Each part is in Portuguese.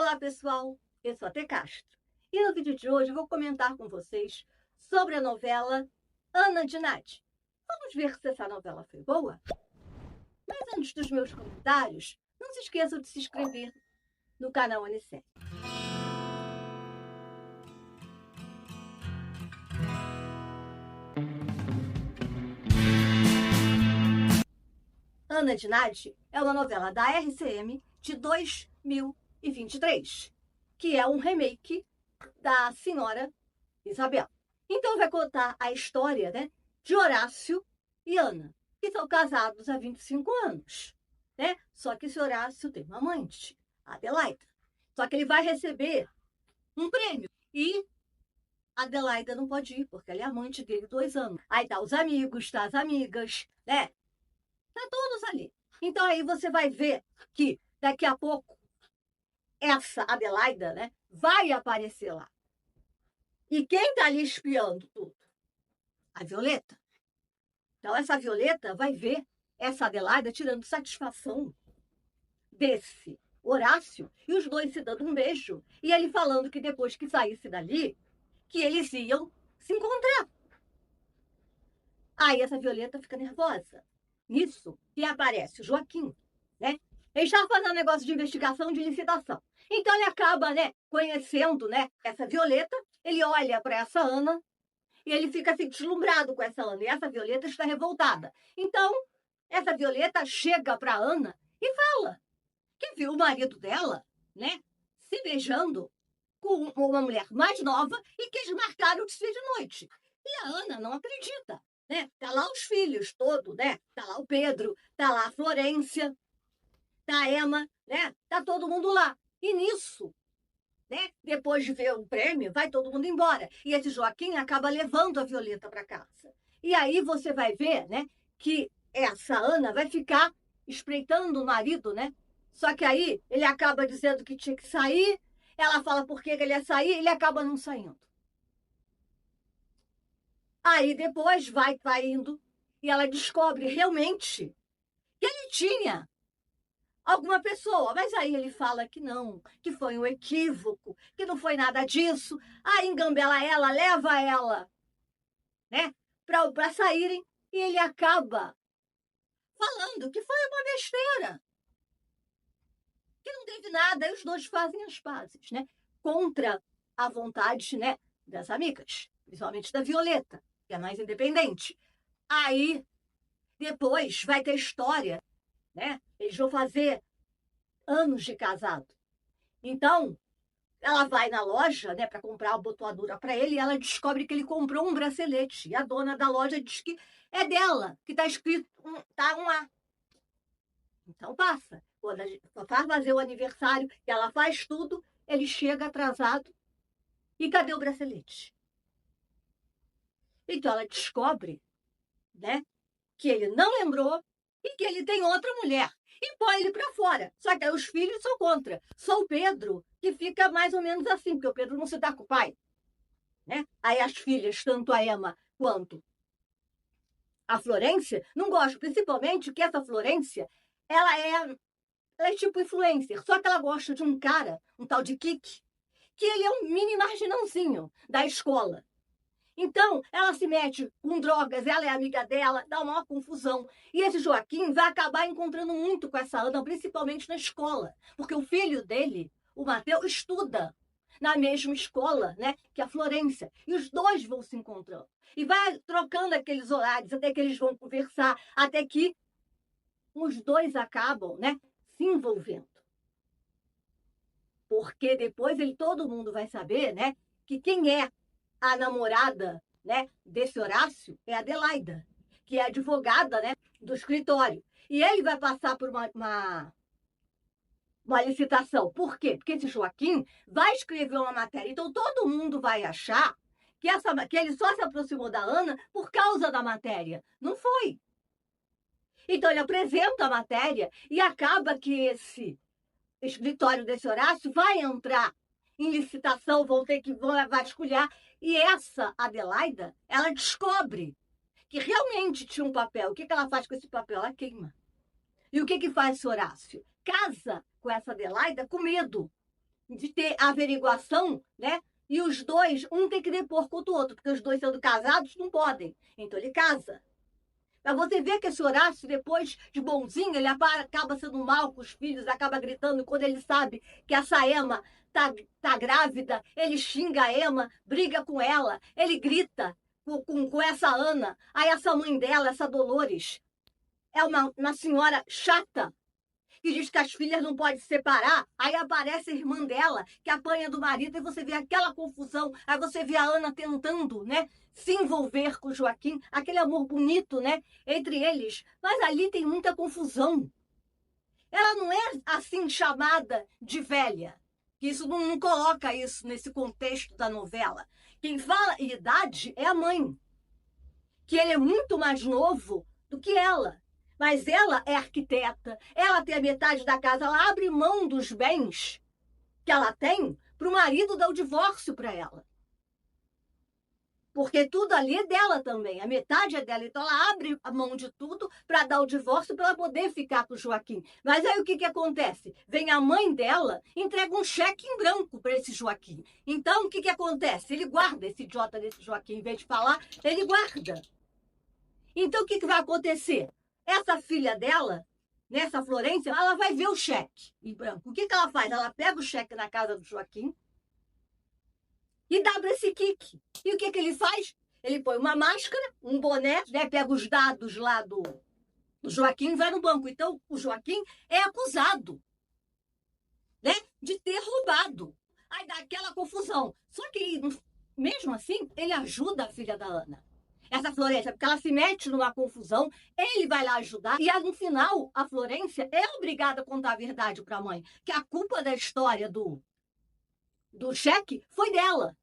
Olá pessoal, eu sou a Tê Castro e no vídeo de hoje eu vou comentar com vocês sobre a novela Ana de Nádia. Vamos ver se essa novela foi boa? Mas antes dos meus comentários, não se esqueçam de se inscrever no canal Anicete. Ana de Nádia é uma novela da RCM de 2023, que é um remake da Senhora Isabel. Então vai contar a história, de Horácio e Ana, que são casados há 25 anos. Só que esse Horácio tem uma amante, a Adelaida. Só que ele vai receber um prêmio e a Adelaida não pode ir, porque ela é amante dele 2 anos. Aí tá os amigos, tá as amigas, Tá todos ali. Então aí você vai ver que daqui a pouco essa Adelaida, vai aparecer lá. E quem tá ali espiando tudo? A Violeta. Então essa Violeta vai ver essa Adelaida tirando satisfação desse Horácio e os dois se dando um beijo. E ele falando que depois que saísse dali, que eles iam se encontrar. Aí essa Violeta fica nervosa. Nisso que aparece o Joaquim, Ele estava fazendo um negócio de investigação de licitação. Então ele acaba, conhecendo, essa Violeta, ele olha para essa Ana e ele fica assim deslumbrado com essa Ana. E essa Violeta está revoltada. Então, essa Violeta chega para Ana e fala que viu o marido dela, se beijando com uma mulher mais nova e que eles marcaram o desfile de noite. E a Ana não acredita, Tá lá os filhos todos, Tá lá o Pedro, tá lá a Florência, tá a Emma, Tá todo mundo lá. E nisso, depois de ver o prêmio, vai todo mundo embora. E esse Joaquim acaba levando a Violeta para casa. E aí você vai ver, que essa Ana vai ficar espreitando o marido, Só que aí ele acaba dizendo que tinha que sair, ela fala por que ele ia sair, ele acaba não saindo. Aí depois vai indo e ela descobre realmente que ele tinha alguma pessoa, mas aí ele fala que não, que foi um equívoco, que não foi nada disso. Aí engambela ela, leva ela, para saírem e ele acaba falando que foi uma besteira, que não teve nada. E os dois fazem as pazes, contra a vontade, das amigas, principalmente da Violeta, que é mais independente. Aí depois vai ter história, Eles vão fazer anos de casado. Então, ela vai na loja, para comprar a botoadura para ele e ela descobre que ele comprou um bracelete. E a dona da loja diz que é dela, que está escrito tá um A. Então passa. Quando vai fazer o aniversário, ela faz tudo, ele chega atrasado. E cadê o bracelete? Então ela descobre, que ele não lembrou e que ele tem outra mulher. E põe ele para fora. Só que aí os filhos são contra. Só o Pedro que fica mais ou menos assim, porque o Pedro não se dá com o pai. Aí as filhas, tanto a Emma quanto a Florência, não gostam. Principalmente que essa Florência, ela é tipo influencer. Só que ela gosta de um cara, um tal de Kiki, que ele é um mini marginãozinho da escola. Então, ela se mete com drogas, ela é amiga dela, dá uma maior confusão. E esse Joaquim vai acabar encontrando muito com essa Ana, principalmente na escola. Porque o filho dele, o Mateus, estuda na mesma escola, que a Florência. E os dois vão se encontrando. E vai trocando aqueles horários, até que eles vão conversar, até que os dois acabam, se envolvendo. Porque depois todo mundo vai saber, que quem é a namorada, desse Horácio é a Adelaida, que é advogada, do escritório. E ele vai passar por uma licitação. Por quê? Porque esse Joaquim vai escrever uma matéria. Então todo mundo vai achar que ele só se aproximou da Ana por causa da matéria. Não foi. Então ele apresenta a matéria e acaba que esse escritório desse Horácio vai entrar em licitação, vão vasculhar. E essa Adelaida, ela descobre que realmente tinha um papel. O que ela faz com esse papel? Ela queima. E o que faz esse Horácio? Casa com essa Adelaida com medo de ter averiguação, né? E os dois, um tem que depor contra o outro, porque os dois sendo casados não podem. Então ele casa. Mas você vê que esse Horácio, depois de bonzinho, ele acaba sendo mal com os filhos, acaba gritando. Quando ele sabe que essa Ema tá grávida, ele xinga a Ema, briga com ela, ele grita com essa Ana. Aí essa mãe dela, essa Dolores, é uma senhora chata, que diz que as filhas não podem se separar. Aí aparece a irmã dela, que apanha do marido, e você vê aquela confusão. Aí você vê a Ana tentando, né, se envolver com o Joaquim, aquele amor bonito, né, entre eles. Mas ali tem muita confusão. Ela não é assim chamada de velha. Isso não coloca isso nesse contexto da novela. Quem fala em idade é a mãe, que ele é muito mais novo do que ela. Mas ela é arquiteta, ela tem a metade da casa, ela abre mão dos bens que ela tem para o marido dar o divórcio para ela. Porque tudo ali é dela também, a metade é dela. Então ela abre a mão de tudo para dar o divórcio para ela poder ficar com o Joaquim. Mas aí o que acontece? Vem a mãe dela, entrega um cheque em branco para esse Joaquim. Então o que acontece? Ele guarda esse idiota desse Joaquim, em vez de falar, ele guarda. Então o que vai acontecer? Essa filha dela, nessa Florência, ela vai ver o cheque em branco. O que ela faz? Ela pega o cheque na casa do Joaquim e dá para esse Kiki. E o que ele faz? Ele põe uma máscara, um boné, né, pega os dados lá do Joaquim e vai no banco. Então, o Joaquim é acusado, né, de ter roubado. Aí dá aquela confusão. Só que, mesmo assim, ele ajuda a filha da Ana. Essa Florência, porque ela se mete numa confusão, ele vai lá ajudar, e no final, a Florência é obrigada a contar a verdade para a mãe, que a culpa da história do cheque foi dela.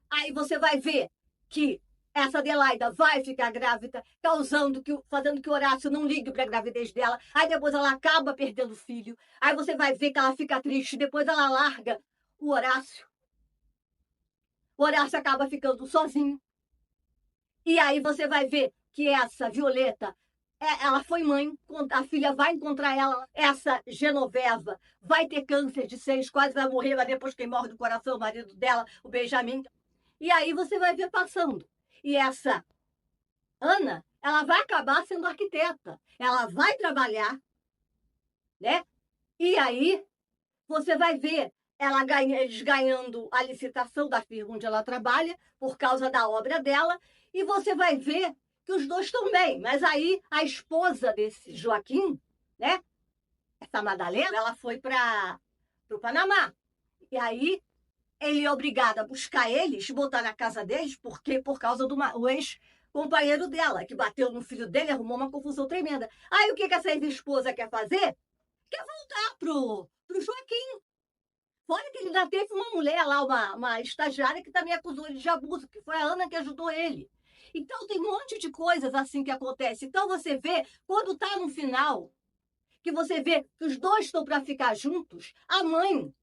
Aí você vai ver que essa Adelaida vai ficar grávida, fazendo que o Horácio não ligue para a gravidez dela, aí depois ela acaba perdendo o filho, aí você vai ver que ela fica triste, depois ela larga o Horácio acaba ficando sozinho. E aí você vai ver que essa Violeta, ela foi mãe, a filha vai encontrar ela, essa Genoveva vai ter câncer de seios, quase vai morrer, mas depois quem morre do coração, o marido dela, o Benjamin. E aí você vai ver passando. E essa Ana, ela vai acabar sendo arquiteta, ela vai trabalhar, né? E aí você vai ver eles ganhando a licitação da firma onde ela trabalha, por causa da obra dela, e você vai ver que os dois estão bem. Mas aí a esposa desse Joaquim, né, essa Madalena, ela foi para o Panamá. E aí ele é obrigado a buscar eles, botar na casa deles, porque por causa do ex-companheiro dela, que bateu no filho dele, arrumou uma confusão tremenda. Aí o que essa ex-esposa quer fazer? Quer voltar pro Joaquim. Fora que ele ainda teve uma mulher lá, uma estagiária, que também acusou ele de abuso, que foi a Ana que ajudou ele. Então tem um monte de coisas assim que acontece. Então você vê, quando tá no final, que você vê que os dois estão para ficar juntos, a mãe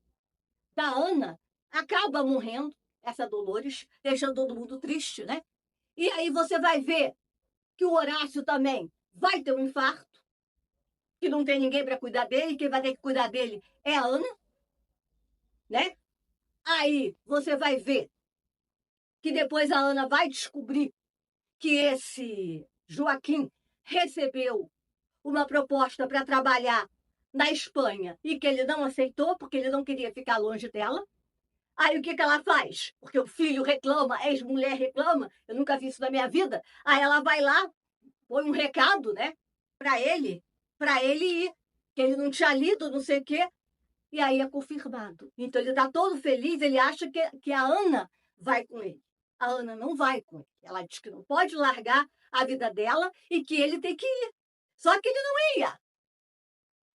da Ana acaba morrendo, essa Dolores, deixando todo mundo triste, né? E aí você vai ver que o Horácio também vai ter um infarto, que não tem ninguém para cuidar dele, quem vai ter que cuidar dele é a Ana, né? Aí você vai ver que depois a Ana vai descobrir que esse Joaquim recebeu uma proposta para trabalhar na Espanha e que ele não aceitou porque ele não queria ficar longe dela. Aí o que ela faz? Porque o filho reclama, a ex-mulher reclama, eu nunca vi isso na minha vida. Aí ela vai lá, põe um recado, né, para ele ir, que ele não tinha lido, não sei o quê. E aí é confirmado. Então ele está todo feliz, ele acha que a Ana vai com ele. A Ana não vai com ele. Ela diz que não pode largar a vida dela e que ele tem que ir. Só que ele não ia.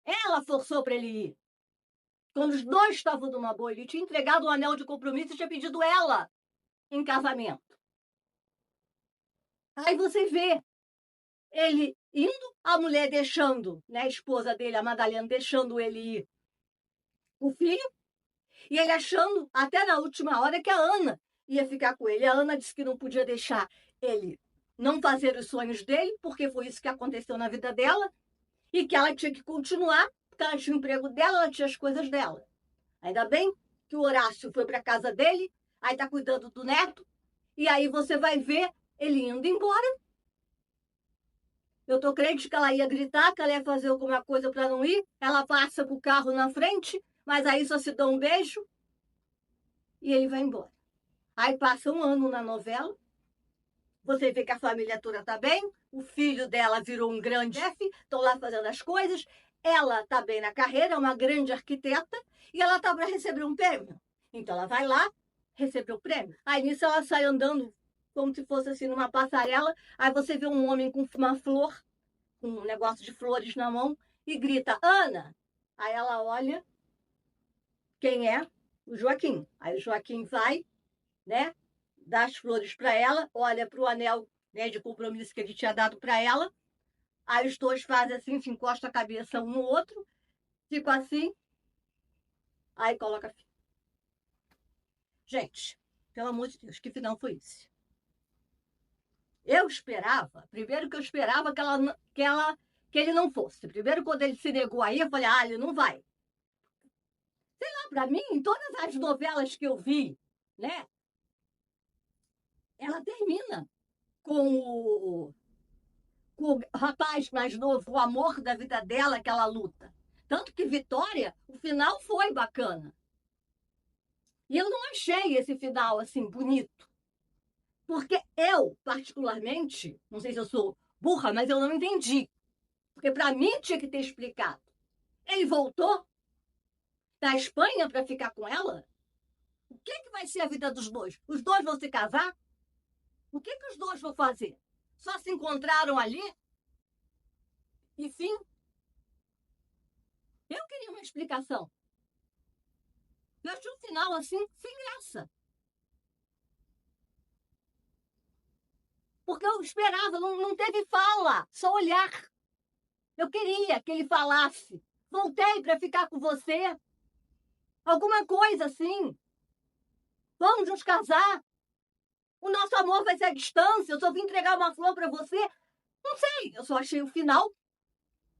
Ela forçou para ele ir. Quando os dois estavam numa boa, ele tinha entregado o anel de compromisso e tinha pedido ela em casamento. Aí você vê ele indo, a mulher deixando, né, a esposa dele, a Madalena, deixando ele ir, o filho, e ele achando, até na última hora, que a Ana ia ficar com ele. A Ana disse que não podia deixar ele não fazer os sonhos dele, porque foi isso que aconteceu na vida dela, e que ela tinha que continuar, porque ela tinha o emprego dela, ela tinha as coisas dela. Ainda bem que o Horácio foi para casa dele, aí tá cuidando do neto, e aí você vai ver ele indo embora. Eu tô crente que ela ia gritar, que ela ia fazer alguma coisa para não ir. Ela passa com o carro na frente, mas aí só se dá um beijo e ele vai embora. Aí passa um ano na novela, você vê que a família toda tá bem, o filho dela virou um grande chefe, estão lá fazendo as coisas, ela tá bem na carreira, é uma grande arquiteta, e ela tá para receber um prêmio. Então ela vai lá, receber o prêmio. Aí nisso ela sai andando como se fosse assim numa passarela, aí você vê um homem com uma flor, com um negócio de flores na mão, e grita, Ana! Aí ela olha, quem é? O Joaquim. Aí o Joaquim vai, né, dá as flores para ela, olha para o anel, né, de compromisso que ele tinha dado para ela, aí os dois fazem assim, se encostam a cabeça um no outro, ficam assim, aí coloca fim. Gente, pelo amor de Deus, que final foi esse? Eu esperava, primeiro que eu esperava que ele não fosse. Primeiro, quando ele se negou aí, eu falei, ele não vai. Sei lá, para mim, em todas as novelas que eu vi, né, ela termina com o rapaz mais novo, o amor da vida dela, aquela luta. Tanto que Vitória, o final foi bacana. E eu não achei esse final assim bonito. Porque eu, particularmente, não sei se eu sou burra, mas eu não entendi. Porque para mim tinha que ter explicado. Ele voltou da Espanha para ficar com ela? O que vai ser a vida dos dois? Os dois vão se casar? O que os dois vão fazer? Só se encontraram ali? Enfim, eu queria uma explicação. Eu achei um final assim, sem graça. Porque eu esperava, não teve fala, só olhar. Eu queria que ele falasse. Voltei para ficar com você. Alguma coisa assim. Vamos nos casar. O nosso amor vai ser à distância. Eu só vim entregar uma flor para você. Não sei, eu só achei o final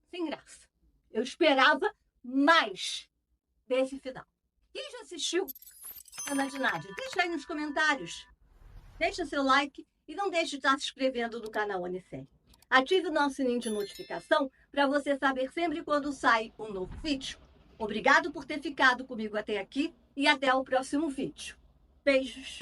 sem graça. Eu esperava mais desse final. Quem já assistiu Ana de Nádia? Deixa aí nos comentários. Deixa seu like e não deixe de estar se inscrevendo no canal Anisérie. Ative o nosso sininho de notificação para você saber sempre quando sai um novo vídeo. Obrigado por ter ficado comigo até aqui e até o próximo vídeo. Beijos!